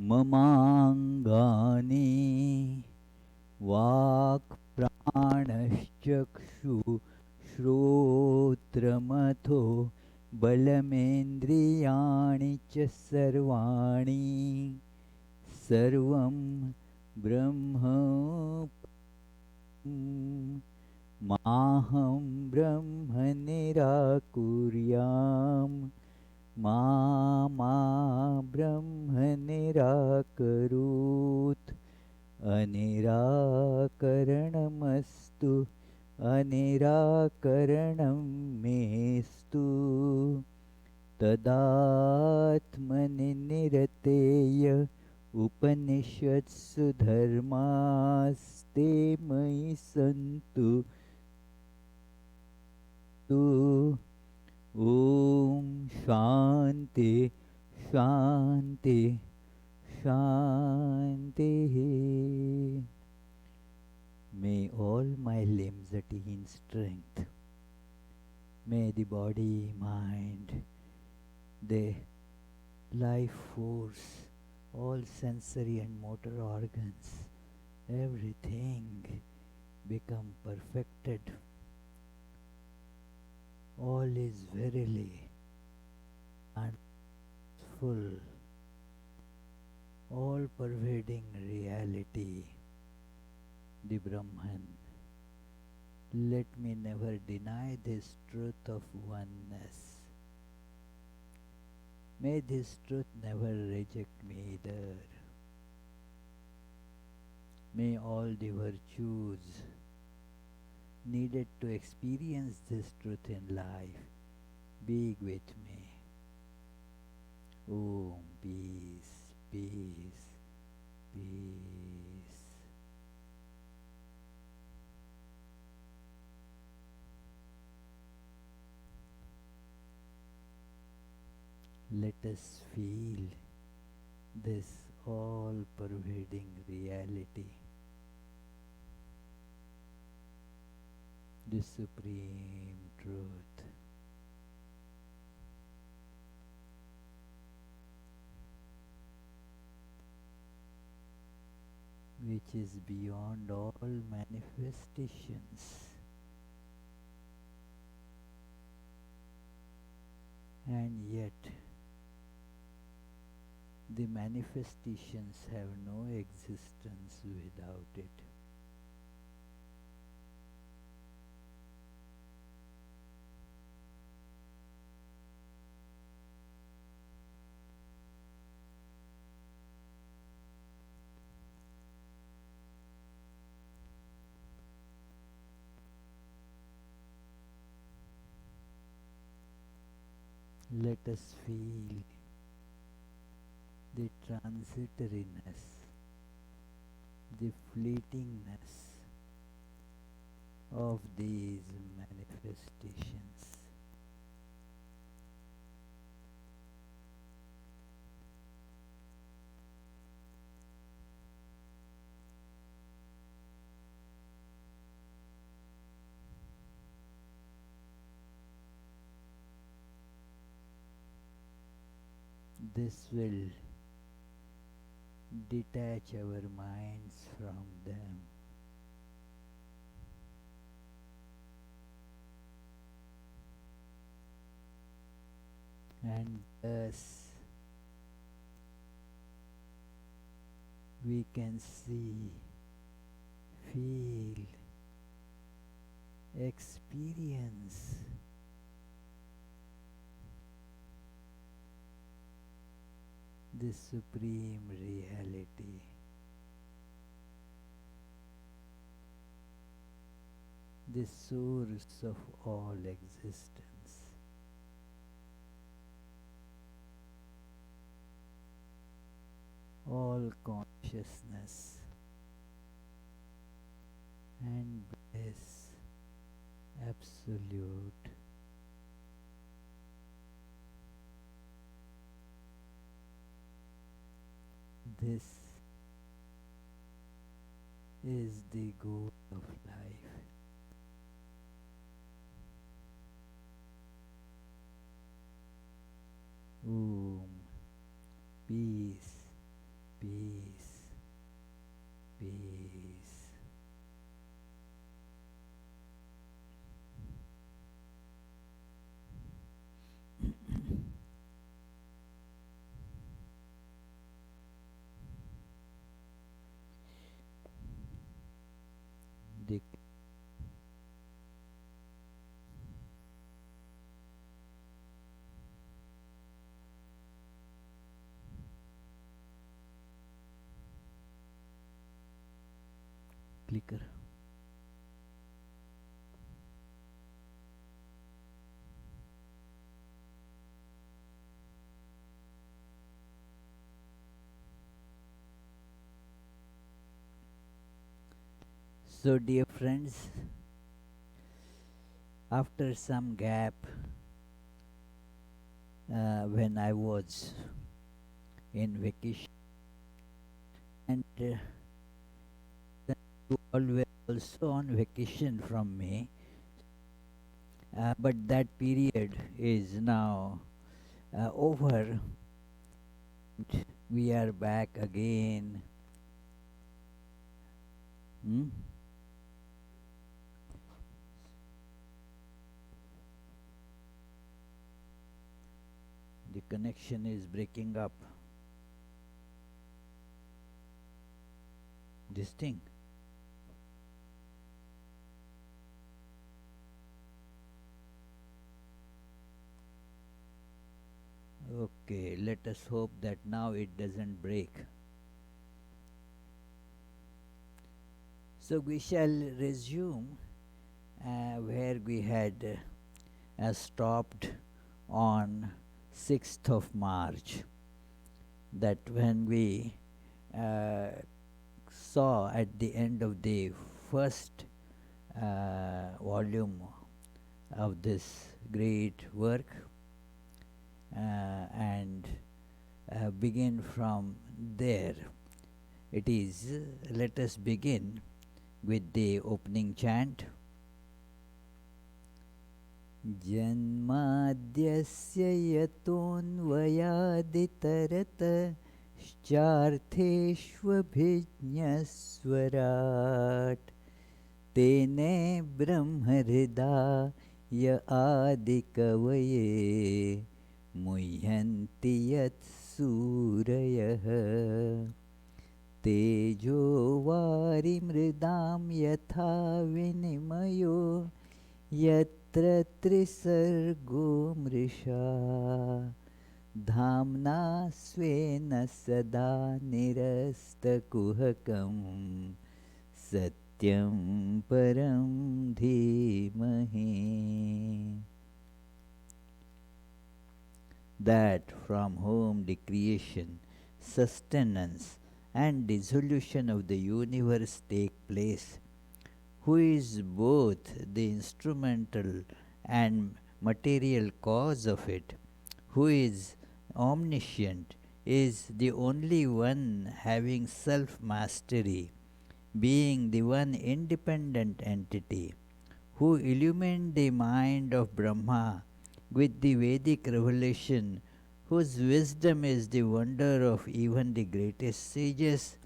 ममाङ्गानि वाक् प्राणश्चक्षु श्रोत्रमथो बलमेन्द्रियाणि च सर्वाणि सर्वं ब्रह्म माहं ब्रह्म निराकुर्याम् मा ब्रह्म निराकरोत् अनिराकरणमस्तु अनिराकरणं मेस्तु तदात्मनि निरतेय उपनिषत्सु धर्मास्ते मयि सन्तु ॐ शान्ति शान्ति शान्तिः. May all my limbs attain strength. May the body, mind, the life force, all sensory and motor organs, everything become perfected. All is verily and full, all pervading reality, the Brahman. Let me never deny this truth of oneness. May this truth never reject me either. May all the virtues needed to experience this truth in life be with me. Om, peace, peace, peace. Let us feel this all-pervading reality, the supreme truth. Which is beyond all manifestations, and yet the manifestations have no existence without it. Let us feel the transitoriness, the fleetingness of these manifestations. This will detach our minds from them. And thus we can see, feel, experience the supreme reality. The source of all existence. All consciousness and bliss, absolute. This is the goal of life. Om, peace, peace, peace. The clicker. So, dear friends, after some gap, when I was in vacation, and you all were also on vacation from me, but that period is now over. We are back again. Hmm? The connection is breaking up. This thing. Okay, let us hope that now it doesn't break. So we shall resume where we had stopped on 6th of March. That when we saw at the end of the first volume of this great work, and begin from there. It is, let us begin with the opening chant. Janmadhyasya yatonvayaditaratashchartheshvabhinyaswarat tene brahmhridaya adikavaye मुह्यन्ति यत्सूरयः तेजो वारिमृदां यथा विनिमयो यत्र त्रिसर्गो मृषा धाम्ना स्वेन सदा निरस्तकुहकं सत्यं परं धीमहि. That from whom the creation, sustenance and dissolution of the universe take place, who is both the instrumental and material cause of it, who is omniscient, is the only one having self-mastery, being the one independent entity, who illumined the mind of Brahma with the Vedic revelation, whose wisdom is the wonder of even the greatest sages,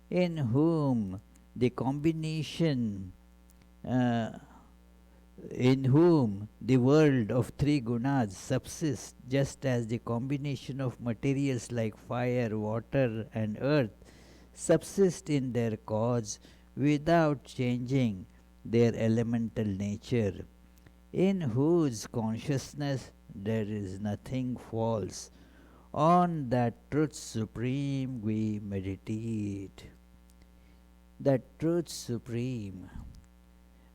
in whom the combination, in whom the world of three gunas subsists, just as the combination of materials like fire, water, and earth subsist in their cause without changing their elemental nature, in whose consciousness there is nothing false. On that truth supreme we meditate. That truth supreme,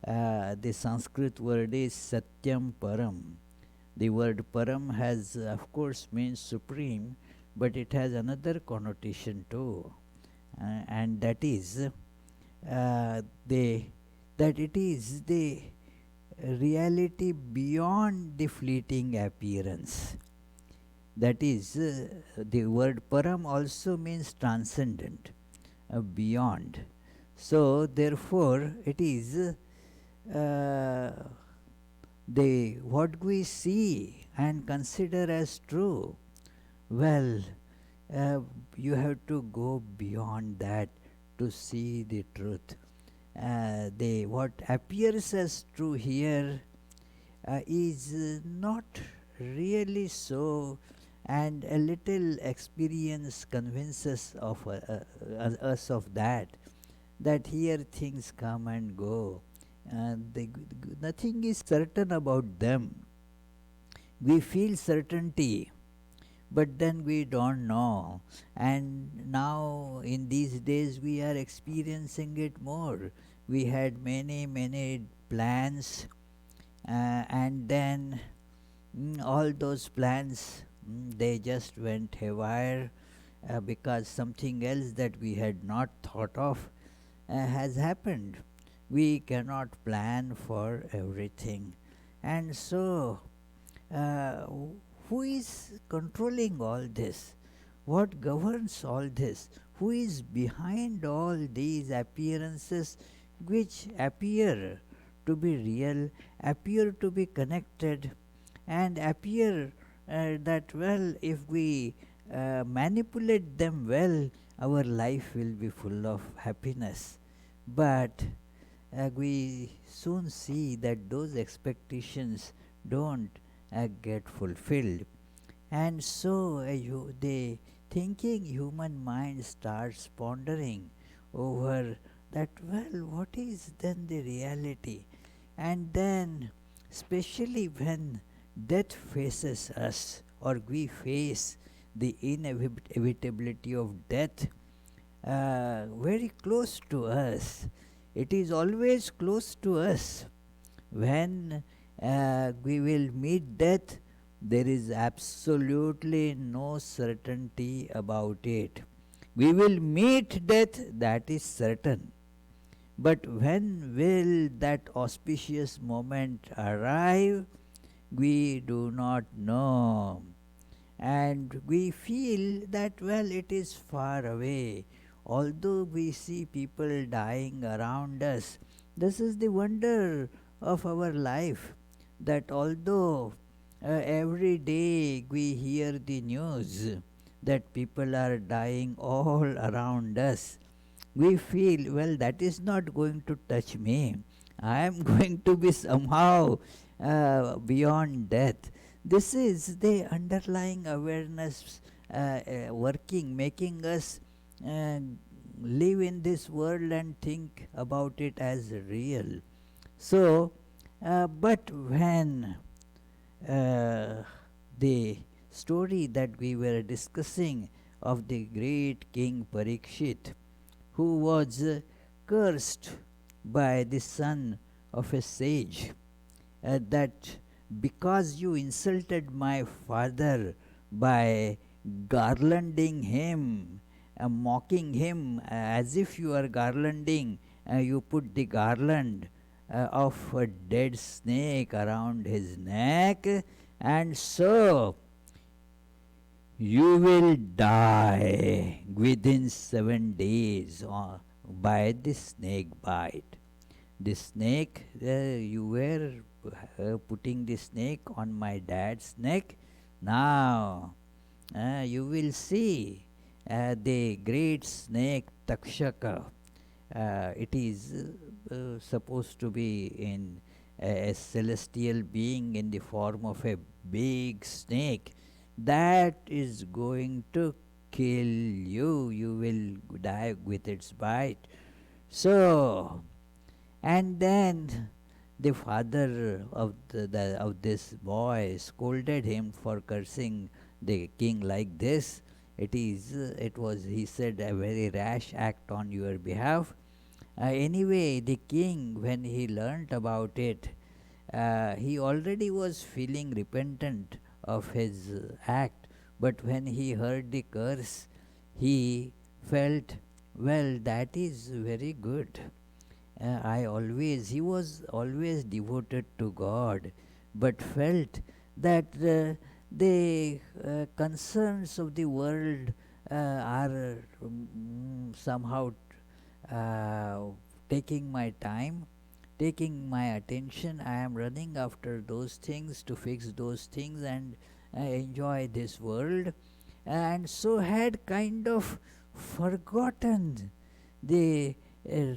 the Sanskrit word is Satyam Param. The word Param has, of course, means supreme, but it has another connotation too, and that is that it is the reality beyond the fleeting appearance. That is, the word param also means transcendent, beyond. So, therefore, it is what we see and consider as true. Well, uh, you have to go beyond that to see the truth. What appears as true here is not really so, and a little experience convinces of us of that here things come and go. Nothing is certain about them. We feel certainty, but then we don't know. And now, in these days, we are experiencing it more. We had many plans, and then all those plans they just went haywire because something else that we had not thought of has happened. We cannot plan for everything, and so uh, who is controlling all this? What governs all this? Who is behind all these appearances which appear to be real, appear to be connected, and appear that, well, if we manipulate them well, our life will be full of happiness. But we soon see that those expectations don't get fulfilled. And so the thinking human mind starts pondering over that, well, what is then the reality? And then, especially when death faces us, or we face the inevitability of death very close to us, it is always close to us. When we will meet death, there is absolutely no certainty about it. We will meet death, that is certain. But when will that auspicious moment arrive? We do not know. And we feel that, well, it is far away. Although we see people dying around us, this is the wonder of our life, that although every day we hear the news that people are dying all around us, we feel, well, that is not going to touch me. I am going to be somehow beyond death. This is the underlying awareness working, making us uh, live in this world and think about it as real. So, but when uh, the story that we were discussing of the great King Parikshit, who was cursed by the son of a sage, that because you insulted my father by garlanding him, mocking him as if you are garlanding, you put the garland of a dead snake around his neck, and so you will die within 7 days by the snake bite. The snake, you were putting the snake on my dad's neck. Now you will see the great snake Takshaka. It is supposed to be in a celestial being in the form of a big snake that is going to kill you. You will die with its bite. So, and then the father of of this boy scolded him for cursing the king like this. It was, he said, a very rash act on your behalf. Anyway, the king, when he learnt about it, he already was feeling repentant of his act, but when he heard the curse, he felt, well, that is very good. He was always devoted to God, but felt that the concerns of the world are somehow uh, taking my time, taking my attention. I am running after those things to fix those things and enjoy this world. and so had kind of forgotten the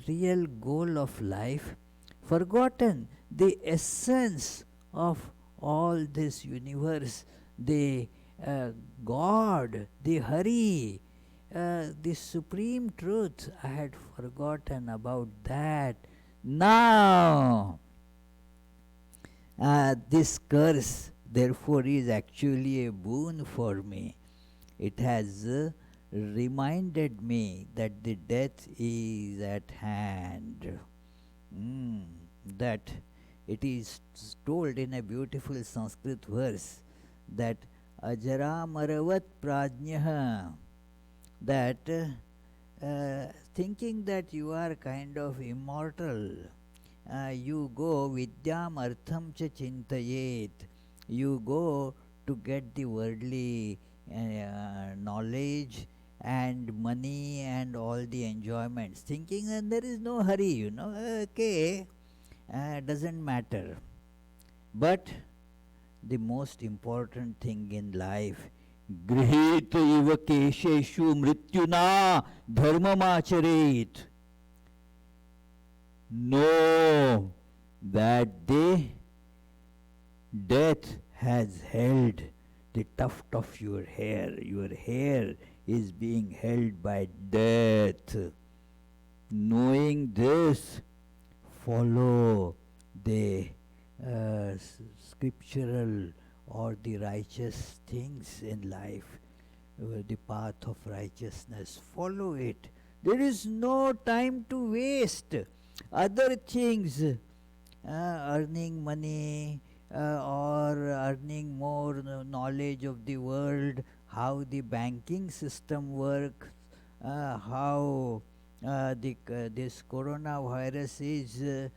real goal of life, forgotten the essence of all this universe, the God, the Hari, the supreme truth. I had forgotten about that. Now, this curse, therefore, is actually a boon for me. It has reminded me that the death is at hand. Mm, that it is told in a beautiful Sanskrit verse that Ajaramaravat Prajnaha, that thinking that you are kind of immortal, you go vidyam artham cha chintayet, you go to get the worldly knowledge and money and all the enjoyments, thinking that there is no hurry, okay, doesn't matter. But the most important thing in life, गृहीत इव केशेषु मृत्युना धर्ममाचरेत. Know that the death has held the tuft of your hair. Your hair is being held by death. Knowing this, follow the scriptural or the righteous things in life, the path of righteousness. Follow it. There is no time to waste. Other things, earning money or earning more knowledge of the world, how the banking system works, how this coronavirus is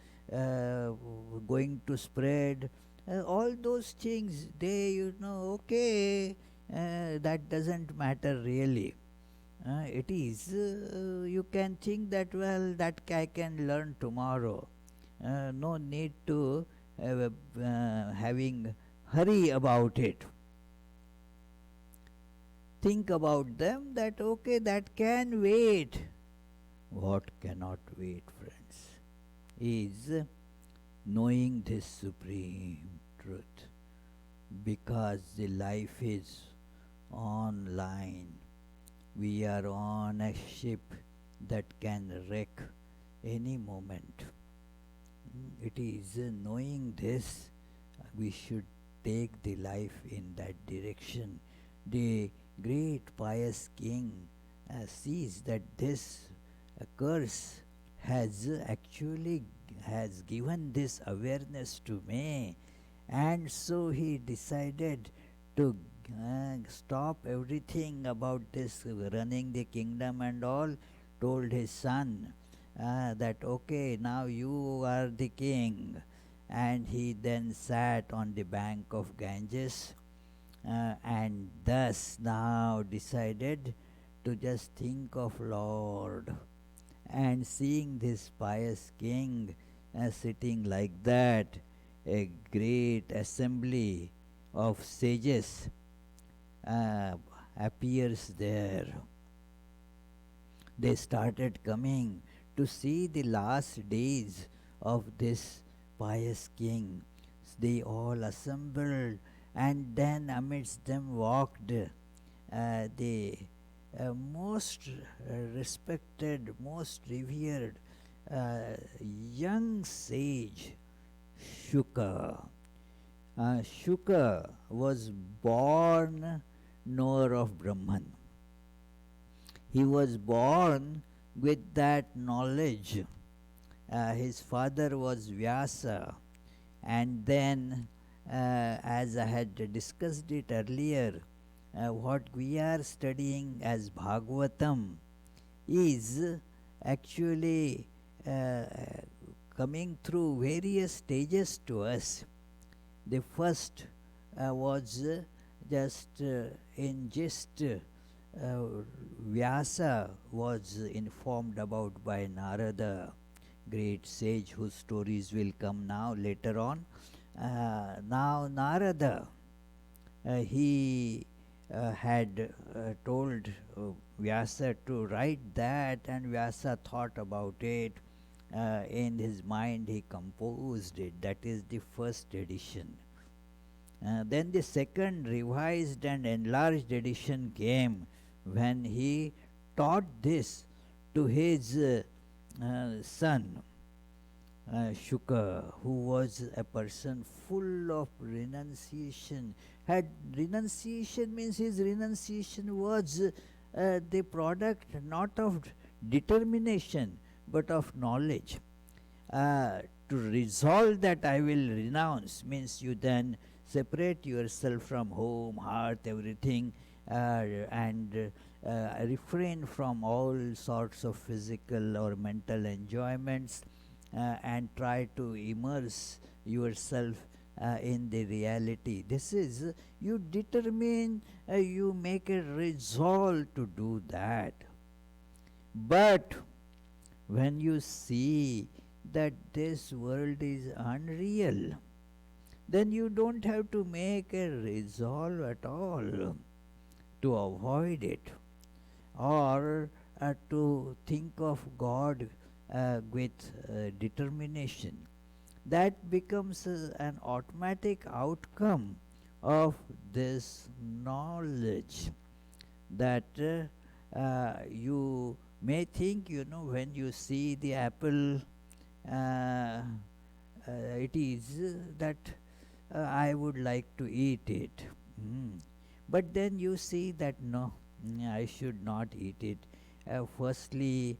going to spread, all those things, they, okay, that doesn't matter really. It is, you can think that, well, that I can learn tomorrow. No need to having hurry about it. Think about them that, okay, that can wait. What cannot wait, friends, is knowing this supreme truth, because the life is online. We are on a ship that can wreck any moment. It is knowing this, we should take the life in that direction. The great pious king sees that this curse has actually has given this awareness to me, and so he decided to stop everything about this running the kingdom and all, told his son that, okay, now you are the king. And he then sat on the bank of Ganges and thus now decided to just think of Lord. And seeing this pious king sitting like that, a great assembly of sages appears there. They started coming to see the last days of this pious king. They all assembled, and then amidst them walked the most respected, most revered young sage, Shuka. Shuka was born knower of Brahman. He was born with that knowledge. His father was Vyasa, and then, as I had discussed it earlier, what we are studying as Bhagavatam is actually coming through various stages to us. The first was just in gist. Vyasa was informed about by Narada, great sage whose stories will come now later on. Now Narada, he had told Vyasa to write that, and Vyasa thought about it. In his mind, he composed it. That is the first edition. Then the second revised and enlarged edition came when he taught this to his son Shuka, who was a person full of renunciation. Had renunciation means his renunciation was the product not of determination but of knowledge. To resolve that I will renounce means you then separate yourself from home, hearth, everything, and refrain from all sorts of physical or mental enjoyments, and try to immerse yourself in the reality. This is, you determine, you make a resolve to do that. But when you see that this world is unreal, then you don't have to make a resolve at all to avoid it, or to think of God with determination. That becomes an automatic outcome of this knowledge, that you may think, when you see the apple, it is that I would like to eat it. But then you see that no, I should not eat it. Firstly,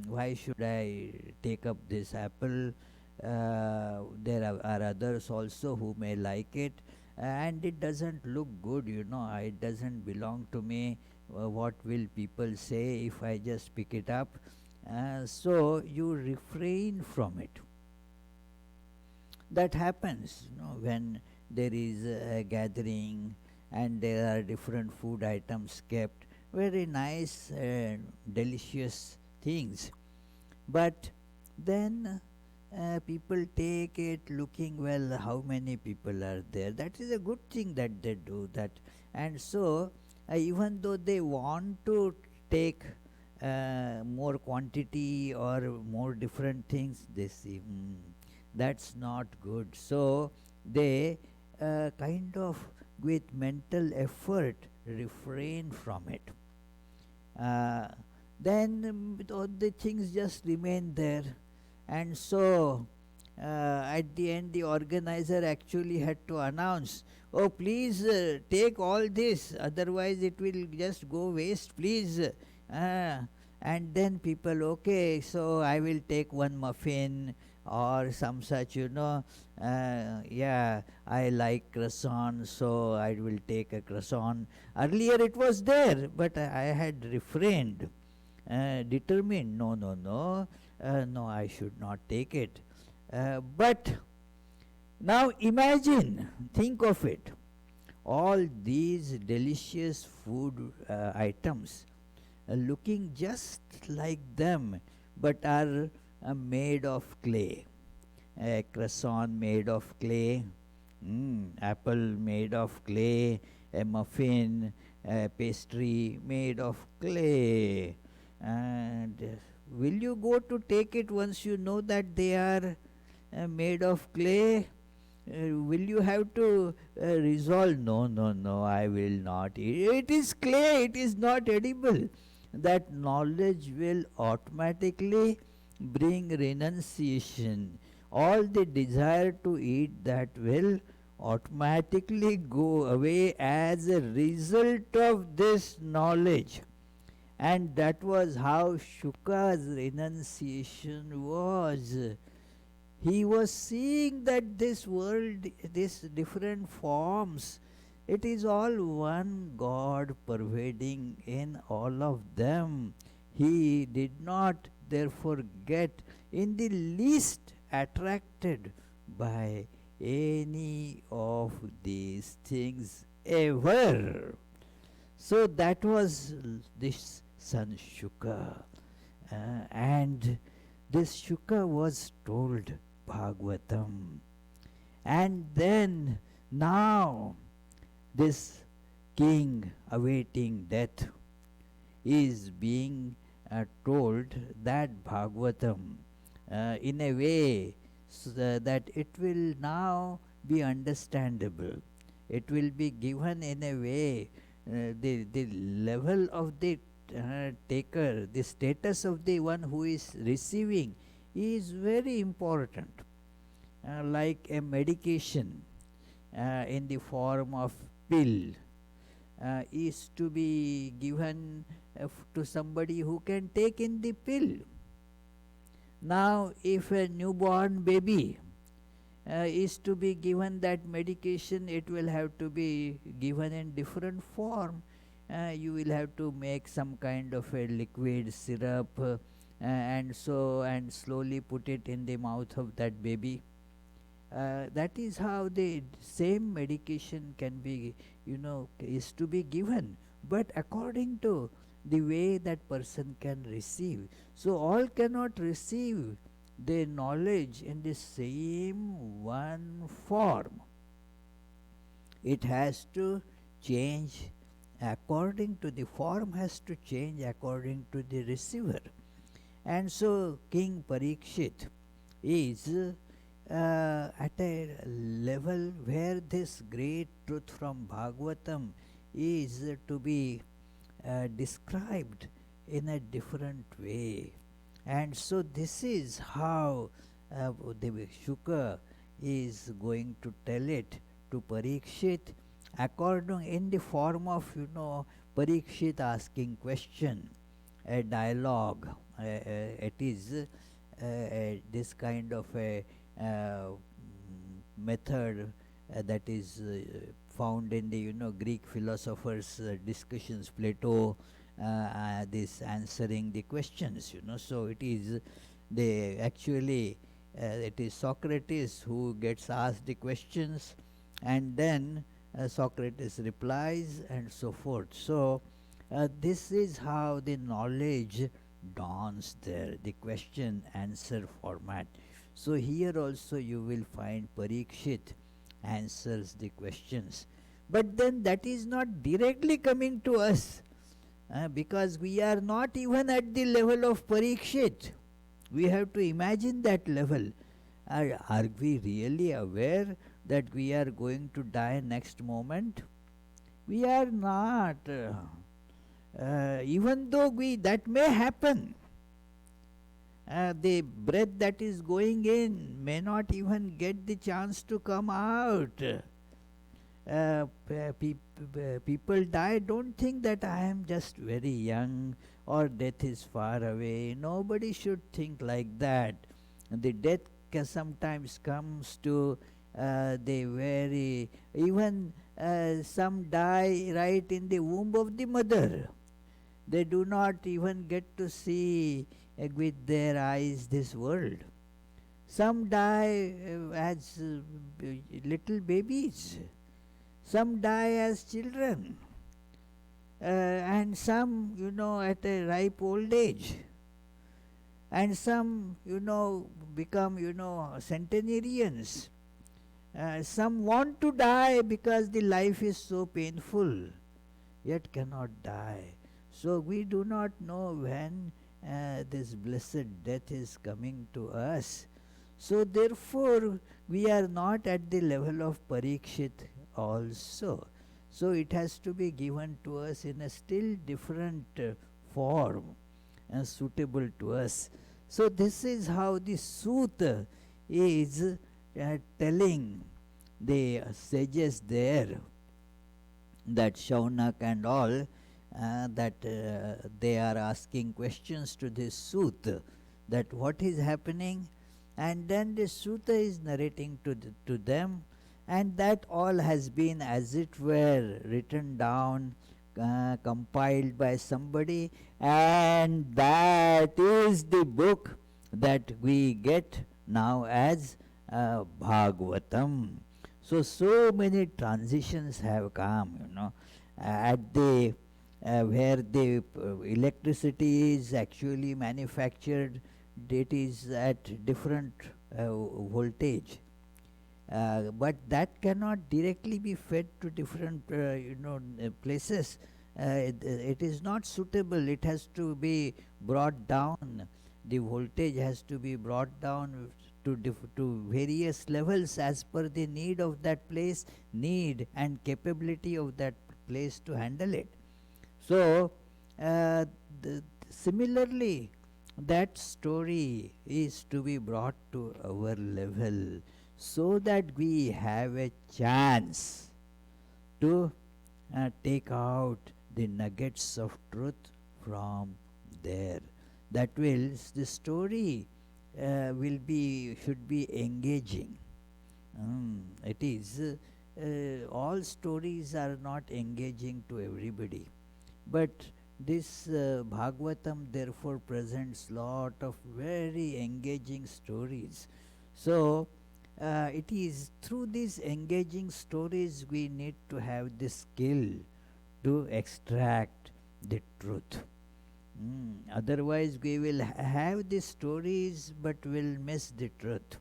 why should I take up this apple? There are others also who may like it, and it doesn't look good, it doesn't belong to me. What will people say if I just pick it up? So you refrain from it. That happens when there is a gathering and there are different food items kept, very nice, delicious things. But then people take it looking, well, how many people are there? That is a good thing that they do that. And so, even though they want to take more quantity or more different things, they see, that's not good. So, they kind of with mental effort refrain from it. Then all the things just remain there, and so at the end the organizer actually had to announce, oh please take all this, otherwise it will just go waste, please. And then people, okay, so I will take one muffin or some such, yeah, I like croissant, so I will take a croissant. Earlier it was there, but I had refrained, determined, no, I should not take it. But now imagine, think of it, all these delicious food items looking just like them, but are made of clay. A croissant made of clay, apple made of clay, a muffin, a pastry made of clay. And will you go to take it once you know that they are made of clay? Will you have to resolve, no, I will not eat. It is clay, it is not edible. That knowledge will automatically bring renunciation. All the desire to eat that will automatically go away as a result of this knowledge. And that was how Shuka's renunciation was. He was seeing that this world, these different forms, it is all one God pervading in all of them. He did not therefore get in the least attracted by any of these things ever. So that was this son Shuka. And this Shuka was told Bhagavatam. And then now this king awaiting death is being told that Bhagavatam in a way that it will now be understandable. It will be given in a way, the level of the taker, the status of the one who is receiving is very important. Like a medication in the form of pill is to be given to somebody who can take in the pill. Now, if a newborn baby is to be given that medication, it will have to be given in different form. You will have to make some kind of a liquid syrup and slowly put it in the mouth of that baby. That is how the same medication can be, is to be given, but according to the way that person can receive. So all cannot receive the knowledge in the same one form. It has to change according to the form, has to change according to the receiver. And so King Parikshit is at a level where this great truth from Bhagavatam is to be described in a different way. And so this is how the Shuka is going to tell it to Parikshit according in the form of, Parikshit asking question, a dialogue. It is this kind of a method that is found in the Greek philosophers' discussions, Plato, this answering the questions. So it is it is Socrates who gets asked the questions, and then Socrates replies, and so forth. So this is how the knowledge dawns there, the question answer format. So here also you will find Parikshit answers the questions. But then that is not directly coming to us because we are not even at the level of Parikshit. We have to imagine that level. Are we really aware that we are going to die next moment? We are not. Even though that may happen. The breath that is going in may not even get the chance to come out. People die. Don't think that I am just very young or death is far away. Nobody should think like that. The death sometimes comes to the very, even some die right in the womb of the mother. They do not even get to see with their eyes this world. Some die as little babies. Some die as children. And some, at a ripe old age. And some, become, centenarians. Some want to die because the life is so painful, yet cannot die. So we do not know when this blessed death is coming to us. So therefore, we are not at the level of Parikshit also. So it has to be given to us in a still different form suitable to us. So this is how the Sutta is telling the sages there, that Shaunak and all, that they are asking questions to this Sutta, that what is happening, and then the Sutta is narrating to them, and that all has been as it were written down, compiled by somebody, and that is the book that we get now as Bhagavatam. So many transitions have come, at the where the electricity is actually manufactured, it is at different voltage. But that cannot directly be fed to different places. It is not suitable. It has to be brought down. The voltage has to be brought down to various levels as per the need of that place, need and capability of that place to handle it. So, uh, similarly, that story is to be brought to our level so that we have a chance to take out the nuggets of truth from there. That will, the story should be engaging. It is, all stories are not engaging to everybody, but this Bhagavatam therefore presents lot of very engaging stories. So it is through these engaging stories we need to have the skill to extract the truth. Otherwise we will have the stories but will miss the truth.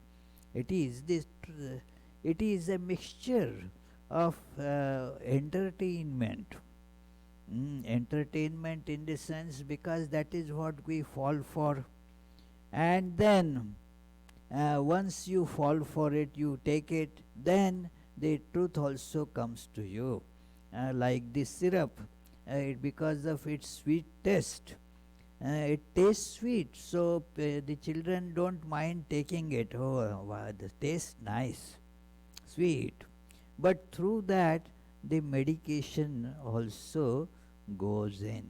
It is this. It is a mixture of entertainment. Entertainment in the sense, because that is what we fall for, and then once you fall for it, you take it, then the truth also comes to you. Like this syrup, because of its sweet taste, it tastes sweet, so the children don't mind taking it. Oh, wow, the taste nice, sweet. But through that, the medication also goes in.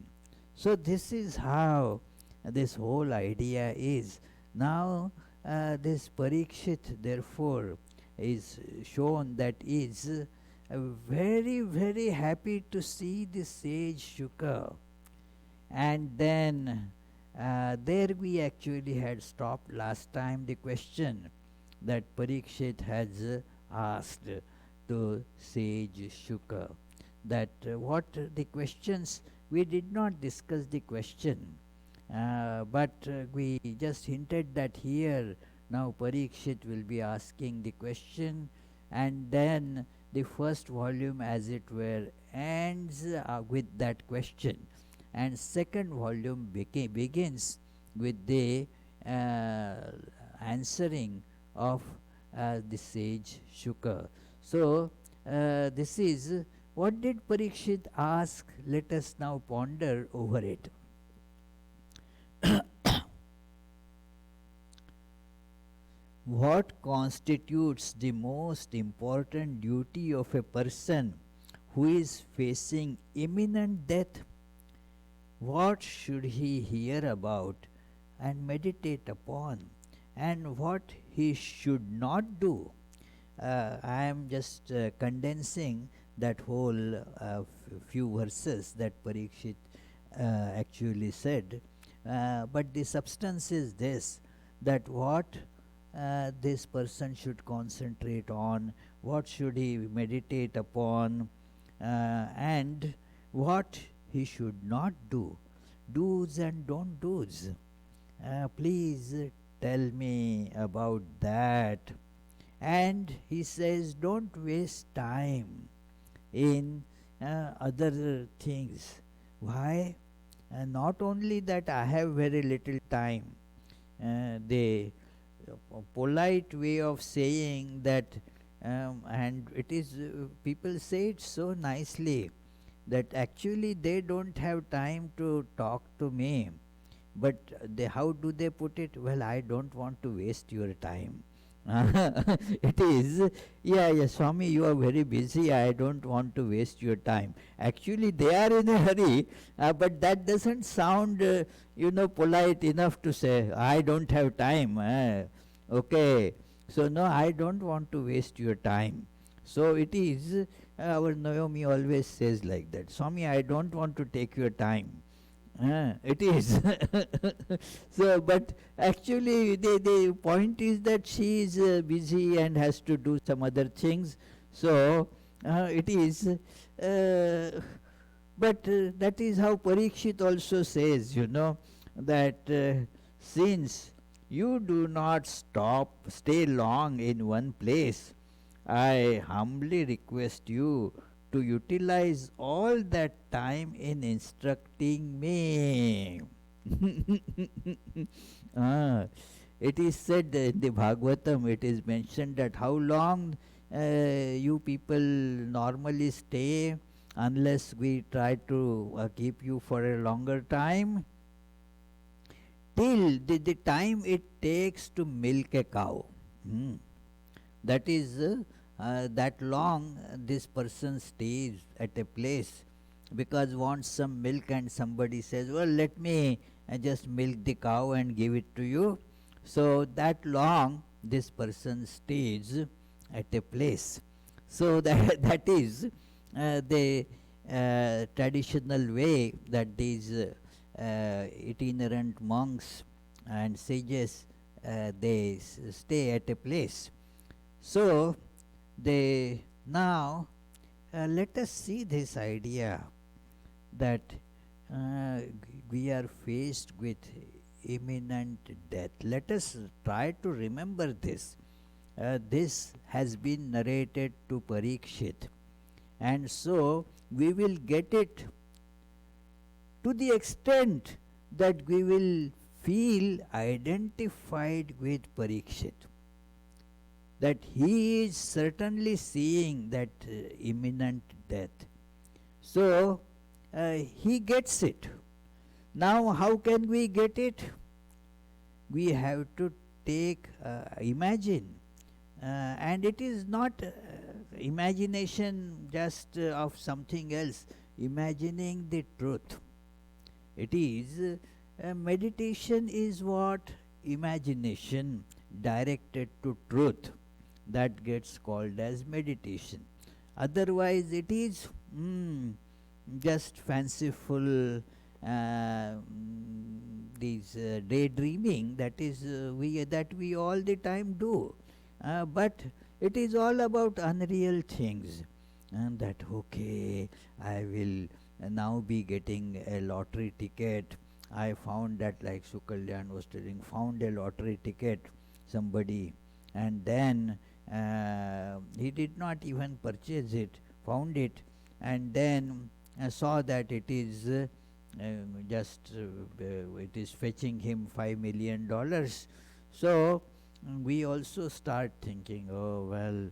So this is how this whole idea is. Now this Parikshit therefore is shown that is very, very happy to see the sage Shuka. And then there we actually had stopped last time, the question that Parikshit has asked to sage Shuka. That what the questions, we did not discuss the question, but we just hinted that here now Parikshit will be asking the question, and then the first volume as it were ends with that question, and second volume begins with the answering of the sage Shuka. So this is, what did Parikshit ask? Let us now ponder over it. What constitutes the most important duty of a person who is facing imminent death? What should he hear about and meditate upon, and what he should not do? I am just condensing that whole few verses that Parikshit actually said, but the substance is this, that what this person should concentrate on, what should he meditate upon, and what he should not do, do's and don't do's. Please tell me about that. And he says, don't waste time in other things. Why? Not only that I have very little time, the polite way of saying that, and it is, people say it so nicely, that actually they don't have time to talk to me, but how do they put it? Well, I don't want to waste your time. It is, yeah, Swami, you are very busy, I don't want to waste your time. Actually they are in a hurry, but that doesn't sound polite enough to say I don't have time. Okay, so no, I don't want to waste your time. So it is, our Naomi always says like that, Swami, I don't want to take your time. It is. So, but actually the point is that she is busy and has to do some other things. So it is, but that is how Parikshit also says, that since you do not stay long in one place, I humbly request you to utilize all that time in instructing me. Ah, it is said in the Bhagavatam, it is mentioned that how long you people normally stay unless we try to keep you for a longer time, till the time it takes to milk a cow. Hmm. That is that long this person stays at a place because wants some milk, and somebody says, well, let me just milk the cow and give it to you. So that long this person stays at a place. So that is the traditional way that these itinerant monks and sages they stay at a place. So they now let us see this idea that we are faced with imminent death. Let us try to remember this. This has been narrated to Parikshit, and so we will get it to the extent that we will feel identified with Parikshit, that he is certainly seeing that imminent death. So he gets it. Now, how can we get it? We have to take, imagine, and it is not imagination just of something else, imagining the truth. It is meditation is what imagination directed to truth, that gets called as meditation. Otherwise, it is just fanciful, these daydreaming that is we all the time do. But it is all about unreal things, and that okay, I will now be getting a lottery ticket. I found that, like Sukalyan was telling, found a lottery ticket, somebody, and then he did not even purchase it, found it, and then saw that it is it is fetching him $5 million. So we also start thinking, oh well,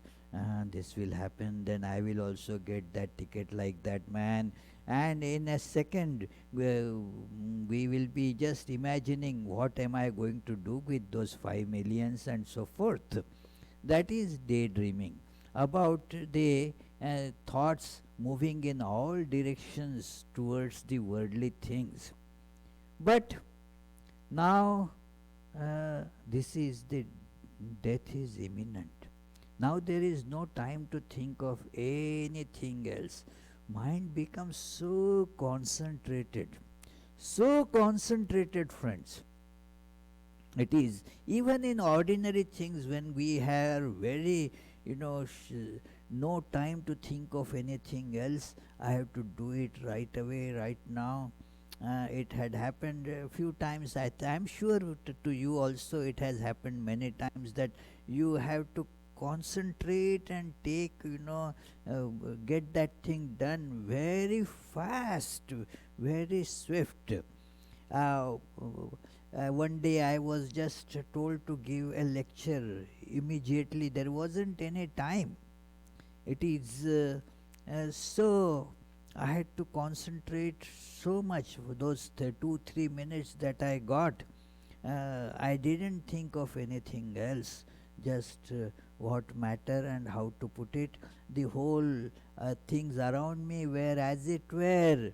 this will happen, then I will also get that ticket like that man, and in a second we will be just imagining what am I going to do with those 5 millions and so forth. That is daydreaming about the thoughts moving in all directions towards the worldly things. But now this is the death is imminent. Now there is no time to think of anything else. Mind becomes so concentrated, friends. It is even in ordinary things when we have very, no time to think of anything else. I have to do it right away, right now. It had happened a few times. I'm sure to you also it has happened many times that you have to concentrate and take, get that thing done very fast, very swift. One day I was just told to give a lecture immediately. There wasn't any time. It is so I had to concentrate so much for those 2-3 minutes that I got. I didn't think of anything else, just what matter and how to put it. The whole things around me were as it were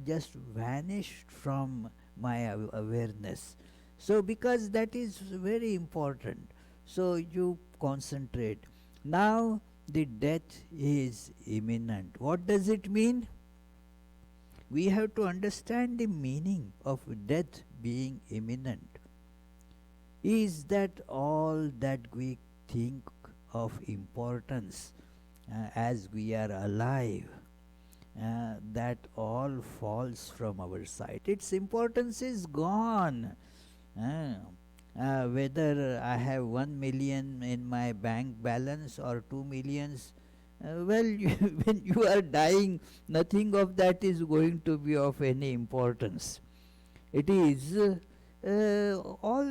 just vanished from my awareness. So because that is very important, so you concentrate. Now the death is imminent. What does it mean? We have to understand the meaning of death being imminent. Is that all that we think of importance as we are alive, that all falls from our sight. Its importance is gone. whether I have 1 million in my bank balance or 2 millions. Well, when you are dying, nothing of that is going to be of any importance. It is all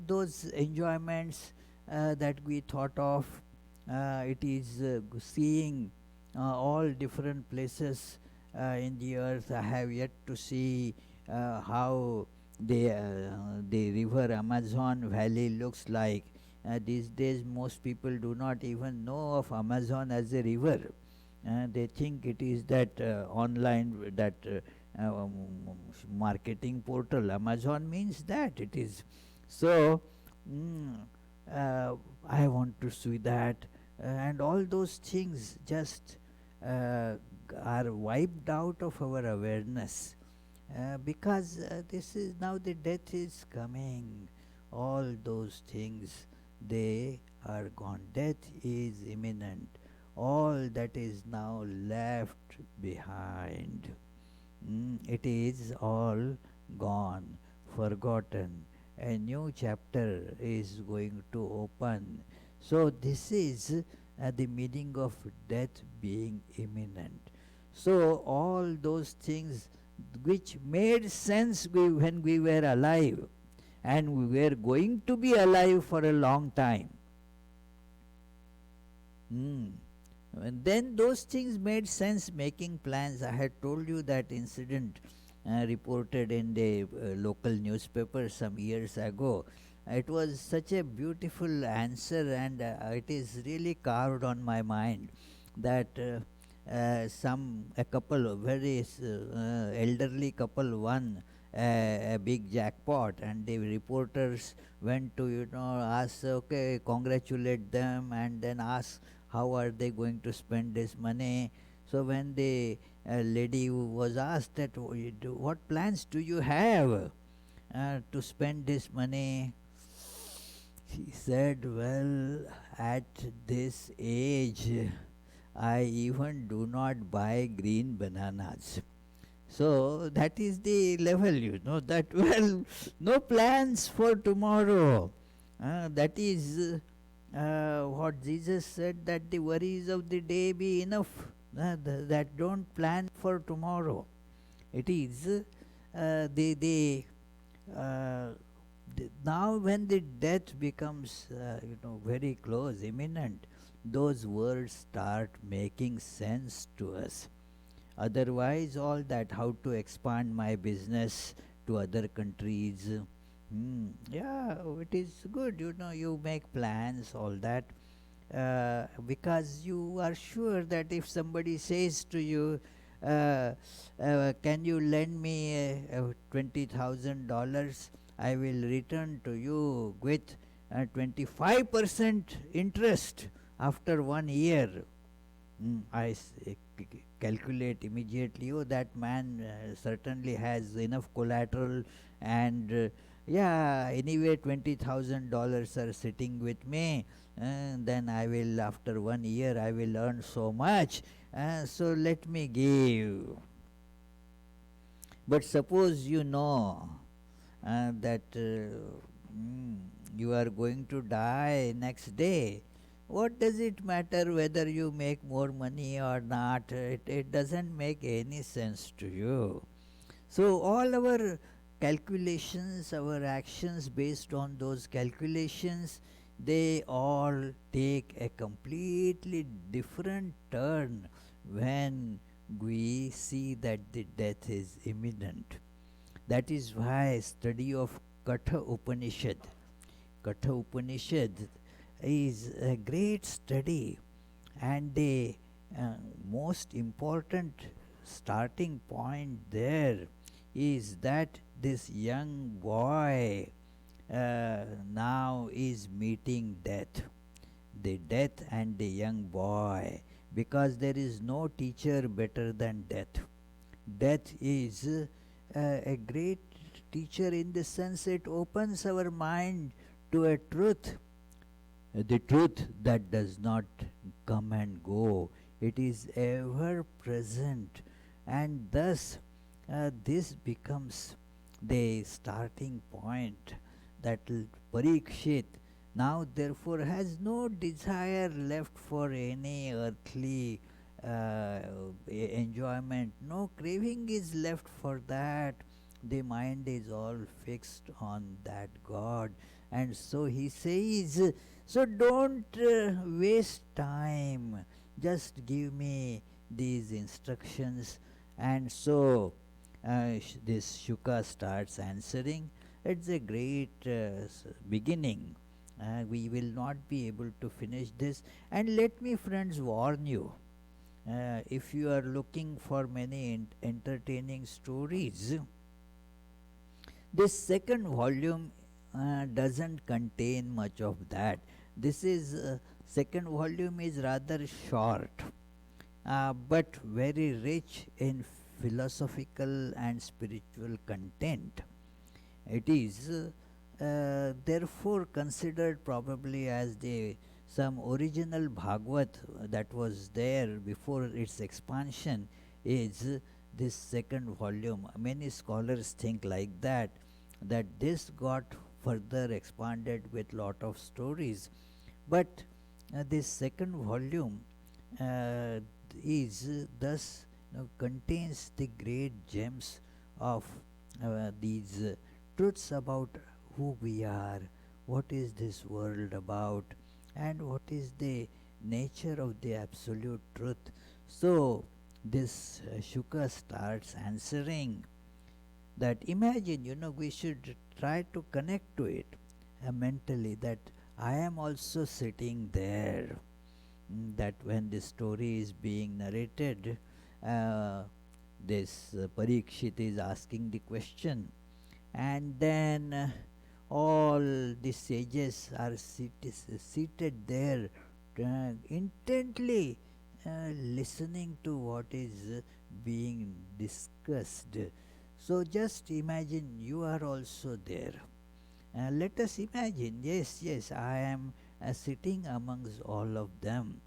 those enjoyments that we thought of. It is seeing all different places in the earth. I have yet to see how the river Amazon valley looks like. These days, most people do not even know of Amazon as a river. They think it is that online that marketing portal. Amazon means that it is. So, mm, I want to see that, and all those things just are wiped out of our awareness because this is now the death is coming. All those things they are gone. Death is imminent. All that is now left behind. It is all gone, forgotten. A new chapter is going to open. So, this is the meaning of death being imminent. So, all those things which made sense when we were alive and we were going to be alive for a long time. And then those things made sense, making plans. I had told you that incident reported in the local newspaper some years ago. It was such a beautiful answer, and it is really carved on my mind that a couple, very elderly couple, won a big jackpot, and the reporters went to ask, okay, congratulate them, and then ask how are they going to spend this money. So when the lady was asked that what plans do you have to spend this money, she said, well, at this age I even do not buy green bananas. So that is the level, that well, no plans for tomorrow. That is what Jesus said, that the worries of the day be enough, that don't plan for tomorrow. It is now when the death becomes very close, imminent, those words start making sense to us. Otherwise, all that, how to expand my business to other countries, yeah, it is good, you make plans, all that, because you are sure that if somebody says to you, can you lend me $20,000, I will return to you with 25% interest after 1 year. I calculate immediately, oh, that man certainly has enough collateral, and yeah, anyway, $20,000 are sitting with me, and then I will, after 1 year, I will earn so much, so let me give. But suppose that you are going to die next day. What does it matter whether you make more money or not? It doesn't make any sense to you. So, all our calculations, our actions based on those calculations, they all take a completely different turn when we see that the death is imminent. That is why study of Katha Upanishad is a great study, and the most important starting point there is that this young boy now is meeting death, the death and the young boy, because there is no teacher better than death. Death is a great teacher in the sense it opens our mind to a truth, the truth that does not come and go. It is ever present, and thus this becomes the starting point, that Parikshit now therefore has no desire left for any earthly enjoyment, no craving is left for that. The mind is all fixed on that God, and so he says, so don't waste time, just give me these instructions. And so this Shuka starts answering. It's a great beginning. We will not be able to finish this. And let me, friends, warn you, if you are looking for many entertaining stories, this second volume doesn't contain much of that. This is second volume is rather short, but very rich in philosophical and spiritual content. It is therefore considered probably as the some original Bhagavat that was there before its expansion is this second volume. Many scholars think like that, that this got further expanded with lot of stories, but this second volume uh, is thus contains the great gems of these truths about who we are, what is this world about, and what is the nature of the absolute truth. So this Shuka starts answering that, imagine, we should try to connect to it mentally, that I am also sitting there. That when the story is being narrated, this Parikshit is asking the question, and then all the sages are seated there, intently listening to what is being discussed. So just imagine you are also there. Let us imagine, yes, I am sitting amongst all of them.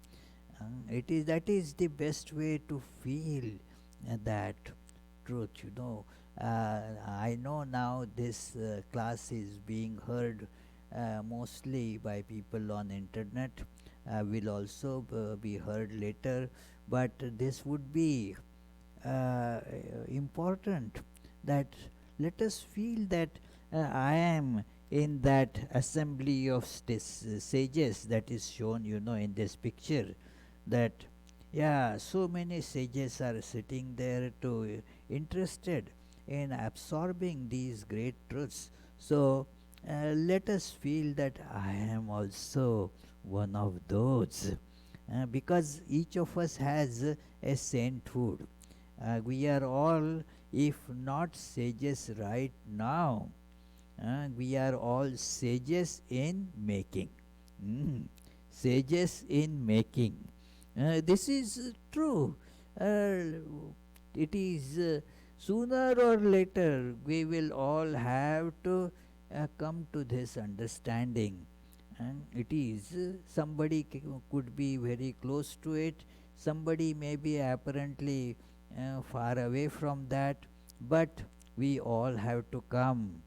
It is that is the best way to feel that truth. I know now this class is being heard mostly by people on internet. Will also be heard later, but this would be important that let us feel that I am in that assembly of sages that is shown, in this picture, that yeah, so many sages are sitting there to interested in absorbing these great truths. So let us feel that I am also one of those, because each of us has a sainthood. We are all, if not sages right now, we are all sages in making. Mm. Sages in making. This is true. It is sooner or later we will all have to come to this understanding. And it is somebody could be very close to it, somebody may be apparently far away from that, but we all have to come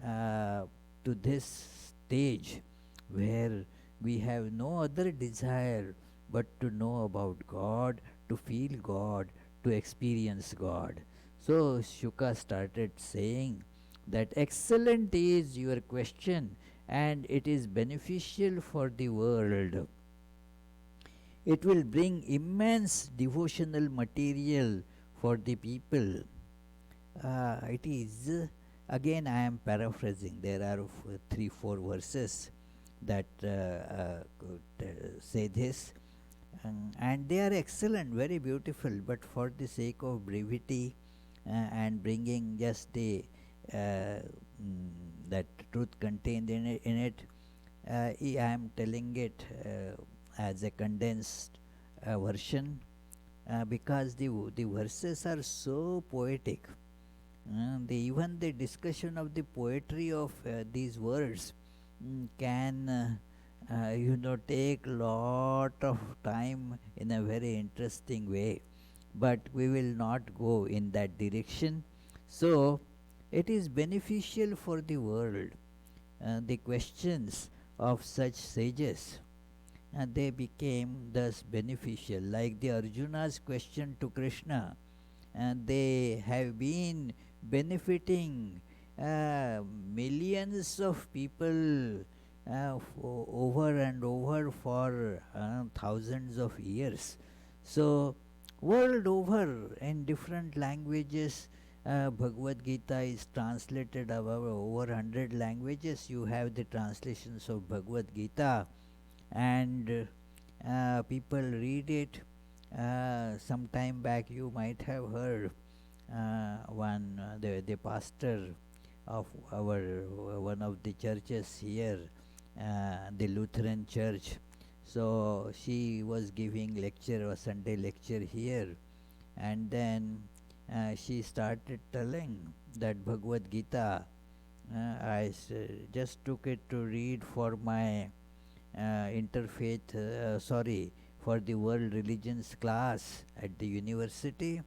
to this stage where we have no other desire but to know about God, to feel God, to experience God. So Shuka started saying that excellent is your question and it is beneficial for the world. It will bring immense devotional material for the people. It is, again, I am paraphrasing. There are 3-4 verses that say this, and they are excellent, very beautiful, but for the sake of brevity and bringing just the that truth contained in it, I am telling it as a condensed version, because the verses are so poetic. Even the discussion of the poetry of these words can take lot of time in a very interesting way, but we will not go in that direction. So it is beneficial for the world. the questions of such sages, and they became thus beneficial. Like the Arjuna's question to Krishna, and they have been benefiting millions of people over and over for thousands of years. So, world over in different languages, Bhagavad Gita is translated over 100 languages. You have the translations of Bhagavad Gita, and people read it. Some time back, you might have heard the pastor of our one of the churches here, the Lutheran Church. So she was giving lecture, a Sunday lecture here, and then she started telling that Bhagavad Gita. Just took it to read for my for the world religions class at the university,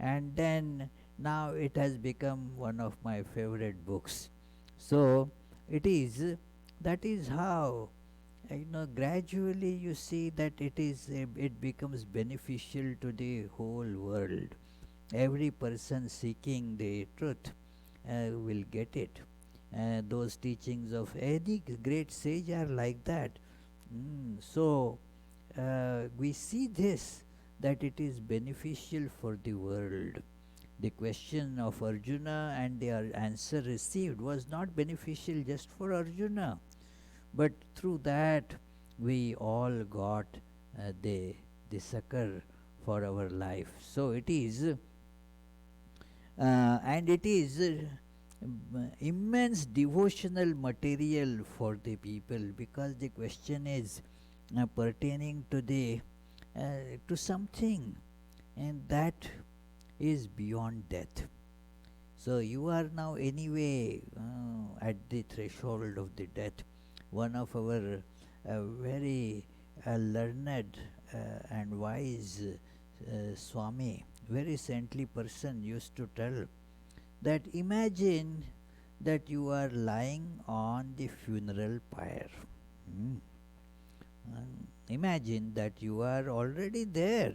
and then now it has become one of my favorite books. So that is how gradually you see that it becomes beneficial to the whole world. Every person seeking the truth will get it. Those teachings of any great sage are like that. So we see this, that it is beneficial for the world. The question of Arjuna and the answer received was not beneficial just for Arjuna, but through that we all got the succor for our life. So it is and it is immense devotional material for the people, because the question is pertaining to the to something, and that is beyond death. So you are now anyway at the threshold of the death. One of our very learned and wise Swami, very saintly person, used to tell that imagine that you are lying on the funeral pyre. Imagine that you are already there.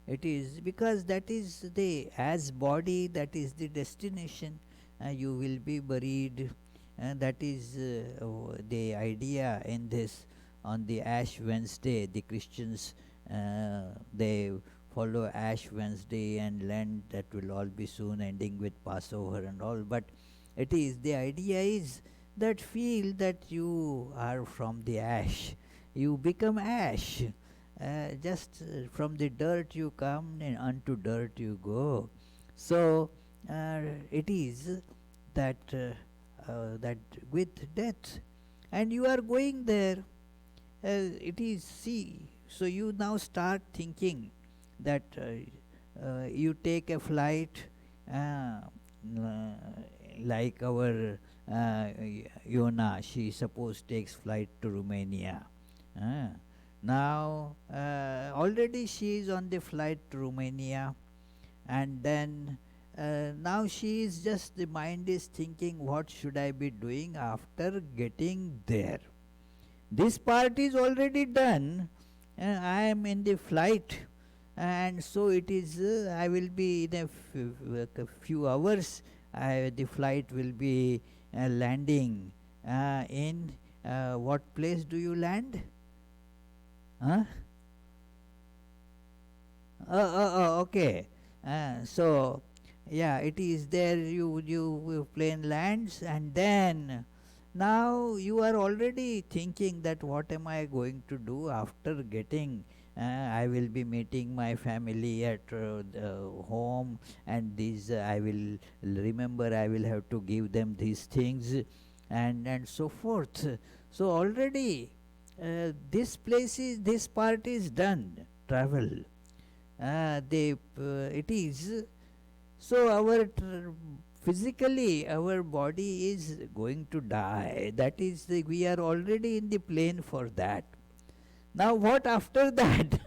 It is because that is the as body, that is the destination. You will be buried, and that is the idea in this. On the Ash Wednesday, the Christians they follow Ash Wednesday and Lent. That will all be soon ending with Passover and all. But it is the idea is that feel that you are from the ash. You become ash. Just from the dirt you come, and unto dirt you go. So it is that that with death, and you are going there. It is so you now start thinking that you take a flight, like our Yona. She suppose takes flight to Romania. Now already she is on the flight to Romania, and then now she is just, the mind is thinking, what should I be doing after getting there? This part is already done. I am in the flight, and so it is I will be in a few hours, the flight will be landing in what place do you land? Okay. So yeah, it is there. You plane lands, and then now you are already thinking that what am I going to do after getting. I will be meeting my family at home, and these I will remember. I will have to give them these things, and so forth. So already this part is done. Travel. It is so physically our body is going to die. That is, we are already in the plane for that. Now what after that?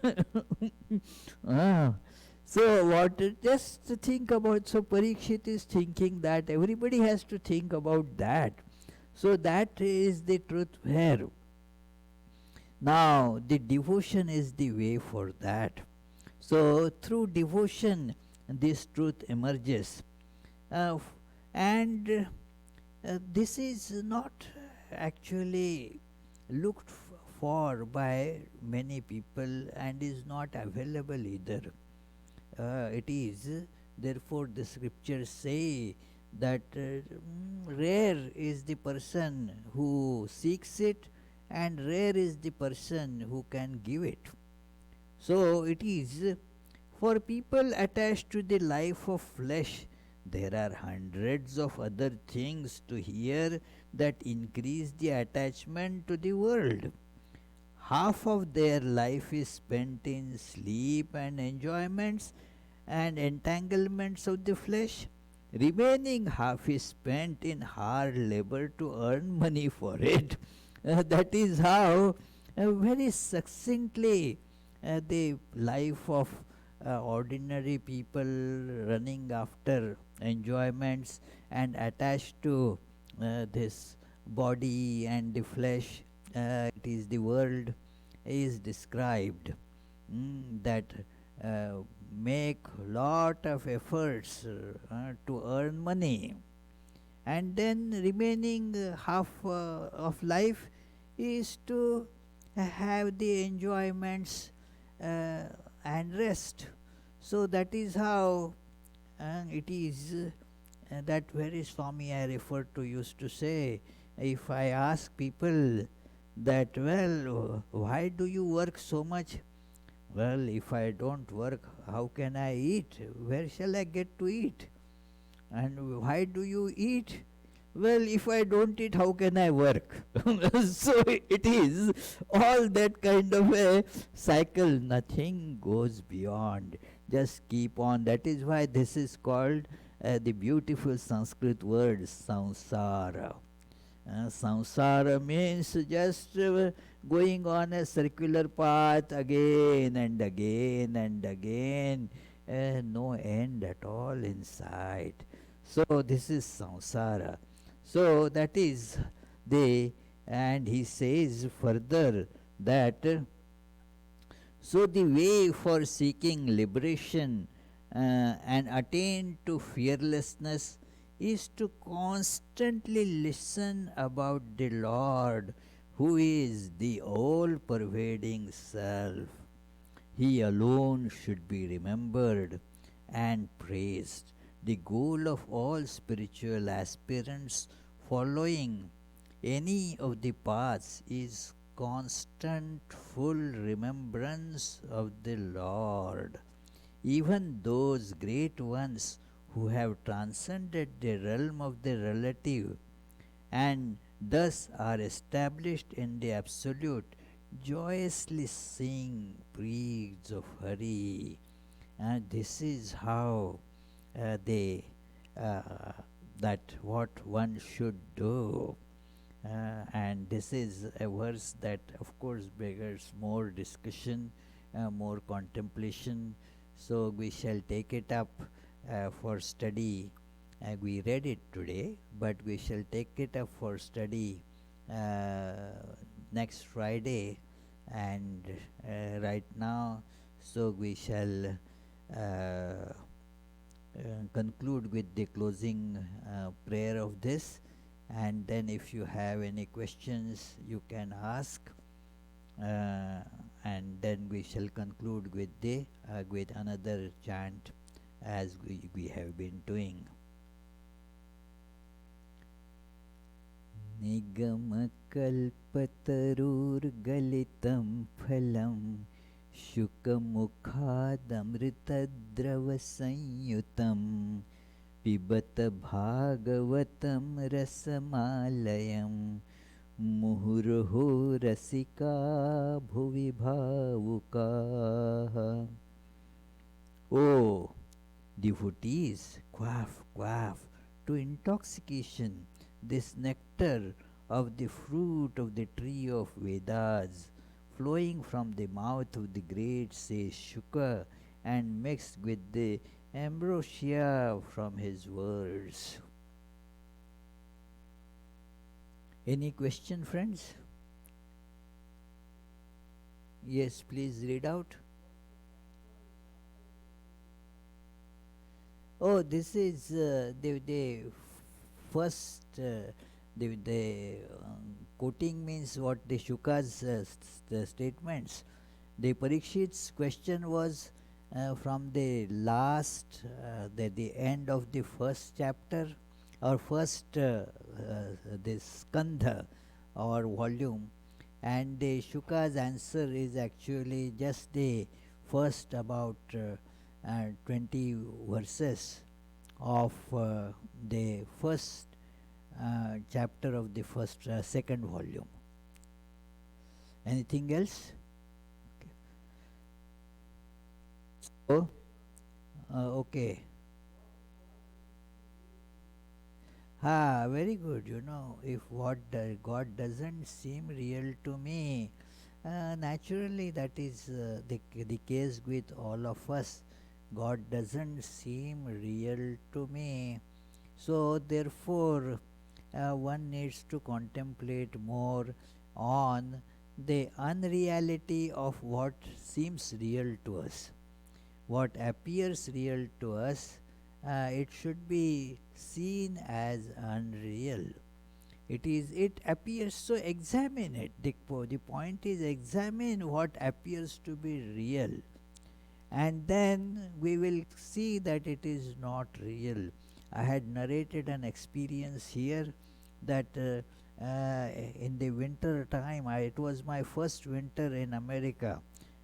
So what? Just think about. So Parikshit is thinking that everybody has to think about that. So that is the truth where now the devotion is the way for that. So through devotion, this truth emerges, and this is not actually looked for by many people and is not available either. It is therefore the scriptures say that rare is the person who seeks it and rare is the person who can give it. So it is for people attached to the life of flesh, there are hundreds of other things to hear that increase the attachment to the world. Half of their life is spent in sleep and enjoyments and entanglements of the flesh. Remaining half is spent in hard labor to earn money for it. That is how, very succinctly, the life of ordinary people running after enjoyments and attached to this body and the flesh, it is the world, is described. That make lot of efforts to earn money, and then remaining half of life is to have the enjoyments and rest. So that is how it is that very Swami I referred to used to say, if I ask people that, well, why do you work so much? Well, if I don't work, how can I eat? Where shall I get to eat? And why do you eat? Well, if I don't eat, how can I work? So it is all that kind of a cycle. Nothing goes beyond. Just keep on. That is why this is called the beautiful Sanskrit word samsara. Samsara means just going on a circular path again and again and again, no end at all in sight. So this is samsara. So that is the, and he says further that so the way for seeking liberation and attain to fearlessness is to constantly listen about the Lord, who is the all pervading self. He alone should be remembered and praised. The goal of all spiritual aspirants following any of the paths is constant full remembrance of the Lord. Even those great ones who have transcended the realm of the relative and thus are established in the absolute, joyously sing praise of Hari. And this is how they that what one should do. And this is a verse that of course beggars more discussion, more contemplation. So we shall take it up for study. We read it today, but we shall take it up for study next Friday. And right now, so we shall conclude with the closing prayer of this, and then if you have any questions you can ask, and then we shall conclude with the with another chant as we have been doing. Nigam kalpatarurgalitam phalam शुकमुखादमृतद्रवसंयुतं पिबत भागवतं रसमालयं मुहुर्हो रसिका भुवि भावुकाः. Oh, devotees, quaff, quaff to intoxication this nectar of the fruit of the tree of Vedas, flowing from the mouth of the great sage Shuka and mixed with the ambrosia from his words. Any question, friends? Yes, please read out. Oh, this is the first the quoting means what the Shuka's the statements. The Parikshit's question was from the last, the end of the first chapter or first this skandha or volume, and the Shuka's answer is actually just the first about 20 verses of the first chapter of the first second volume. Anything else? Oh, okay. Very good. If what God doesn't seem real to me, naturally that is the case with all of us. God doesn't seem real to me. So therefore, one needs to contemplate more on the unreality of what seems real to us. What appears real to us, it should be seen as unreal. It appears, so examine it. The point is, examine what appears to be real, and then we will see that it is not real. I had narrated an experience here that in the winter time, it was my first winter in America,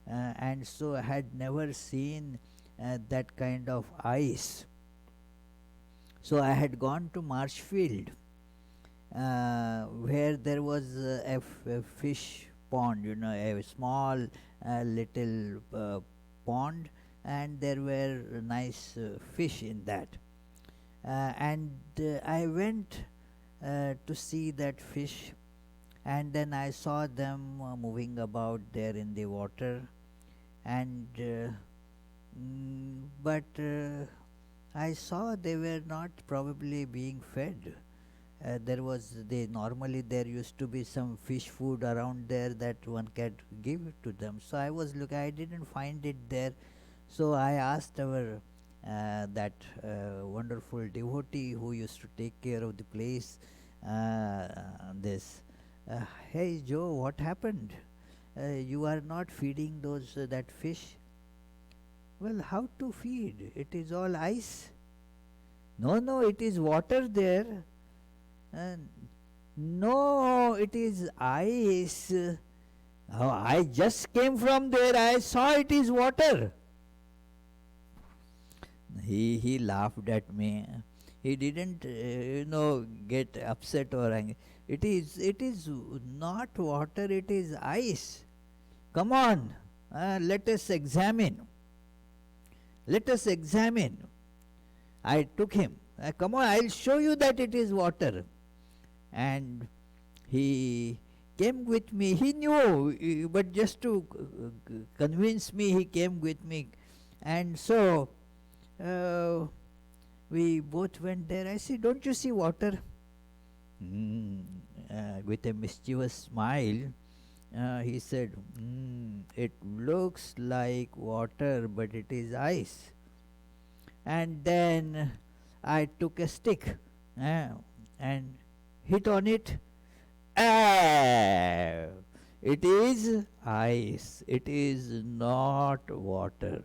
and so I had never seen that kind of ice. So I had gone to Marshfield, where there was a fish pond, a small little pond, and there were nice fish in that. And I went to see that fish, and then I saw them moving about there in the water, and but I saw they were not probably being fed. Normally there used to be some fish food around there that one can give to them. So I didn't find it there. So I asked our that wonderful devotee who used to take care of the place, this, hey Joe, what happened? You are not feeding that fish. Well, how to feed? It is all ice. No, it is water there. No, it is ice. Oh, I just came from there. I saw it is water. He laughed at me. He didn't, get upset or angry. It is not water. It is ice. Come on, let us examine. Let us examine. I took him. Come on, I'll show you that it is water. And he came with me. He knew, but just to convince me, he came with me. And so we both went there. I said, don't you see water? With a mischievous smile, he said, it looks like water, but it is ice. And then I took a stick and hit on it. It is ice. It is not water.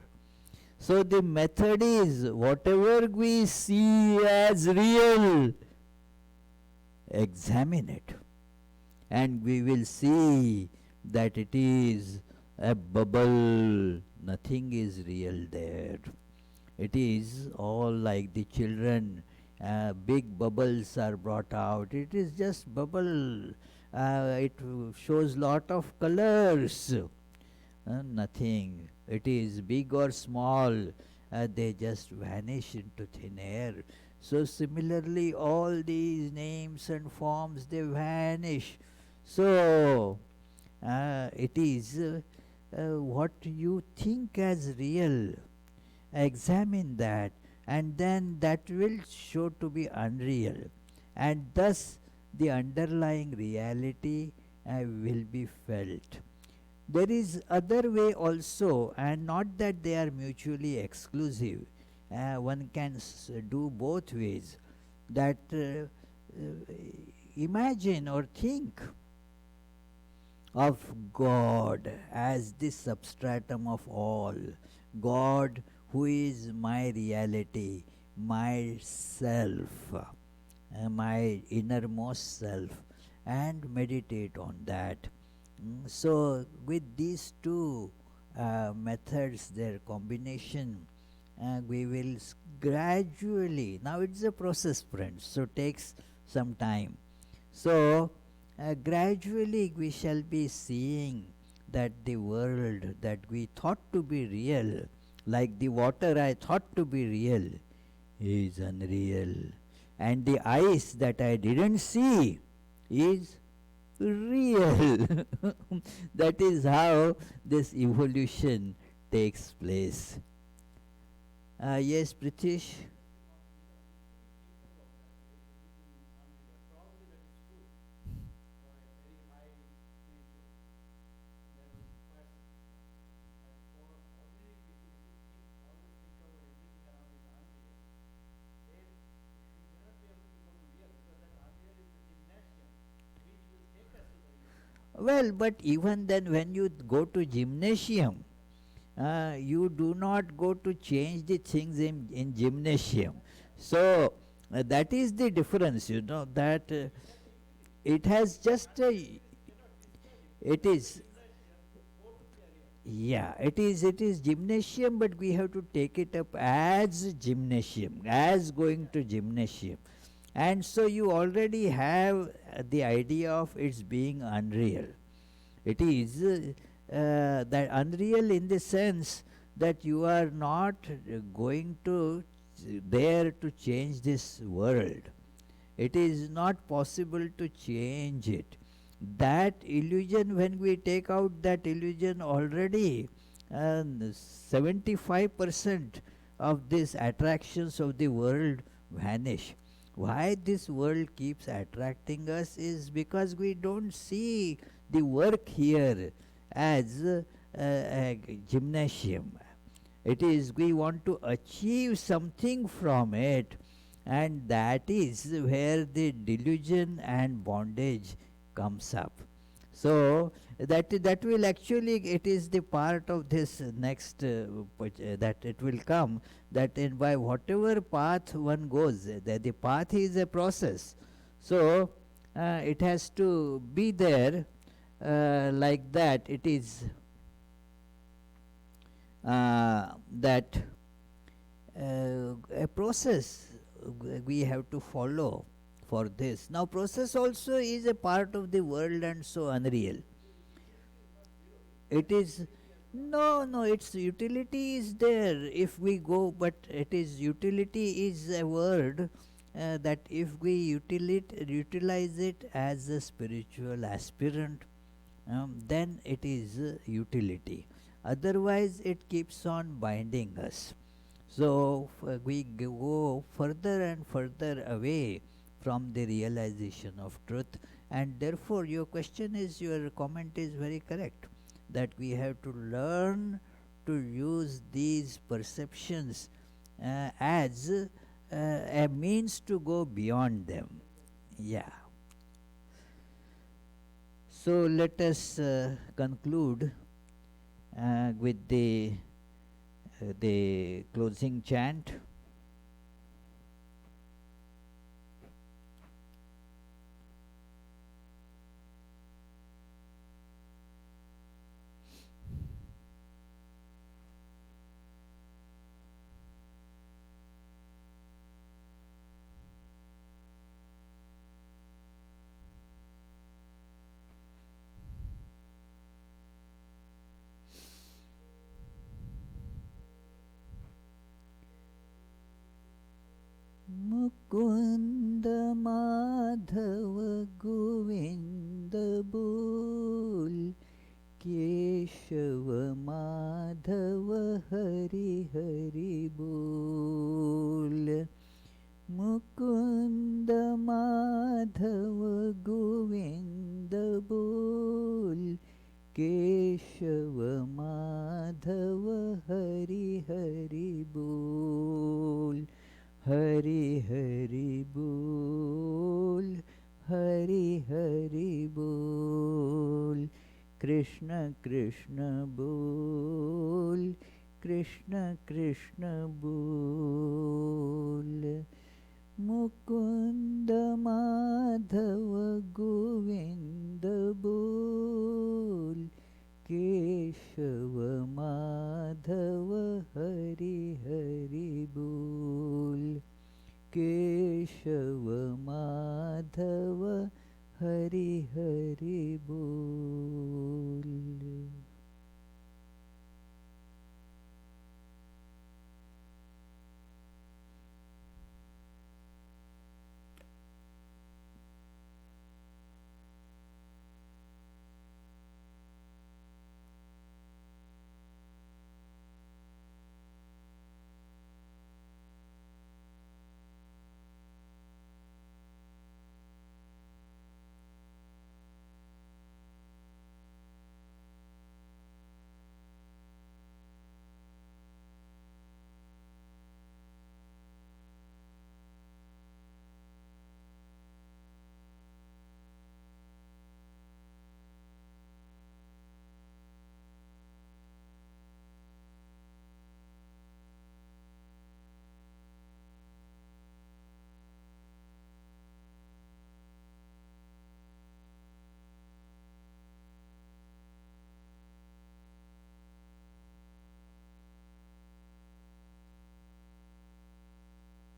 So the method is, whatever we see as real, examine it, and we will see that it is a bubble. Nothing is real there. It is all like the children. Big bubbles are brought out. It is just bubble. It shows lot of colors. Nothing. It is big or small. They just vanish into thin air. So similarly, all these names and forms, they vanish. So it is what you think as real. Examine that, and then that will show to be unreal, and thus the underlying reality will be felt. There is other way also, and not that they are mutually exclusive. One can do both ways. That imagine or think of God as the substratum of all. God who is my reality, my self, my innermost self, and meditate on that. So, with these two methods, their combination, we will gradually, now it's a process, friends, so takes some time. So, gradually we shall be seeing that the world that we thought to be real, like the water I thought to be real, is unreal. And the ice that I didn't see is real. That is how this evolution takes place. Yes, Pritish? Well, but even then, when you go to gymnasium, you do not go to change the things in gymnasium. So that is the difference, that it has just, it is, yeah, it is gymnasium, but we have to take it up as gymnasium, as going to gymnasium. And so you already have the idea of its being unreal. It is that unreal in the sense that you are not going to there to change this world. It is not possible to change it. That illusion, when we take out that illusion already, 75% of these attractions of the world vanish. Why this world keeps attracting us is because we don't see the work here as a gymnasium. It is we want to achieve something from it, and that is where the delusion and bondage comes up. So that will actually, it is the part of this next that it will come, that in by whatever path one goes, that the path is a process. So it has to be there, like that. It is that a process we have to follow for this. Now, process also is a part of the world and so unreal. It is, no, no, its utility is there if we go, but it is, utility is a word that if we utilize it as a spiritual aspirant, then it is utility. Otherwise, it keeps on binding us. So we go further and further away from the realization of truth, and therefore your question is, your comment is very correct, that we have to learn to use these perceptions as a means to go beyond them. Yeah. So let us conclude with the closing chant. Mukund Madhav Govind बोल, केशव माधव हरि हरि बोल, मुकुंद माधव गोविंद बोल, केशव माधव हरि हरि बोल, हरि हरि बोल, हरि हरि बोल। कृष्ण कृष्ण बोल, कृष्ण कृष्ण बोल। मुकुंद माधव गोविंद बोल, केशव माधव हरि हरि बोल, केशव माधव हरि हरि बोल।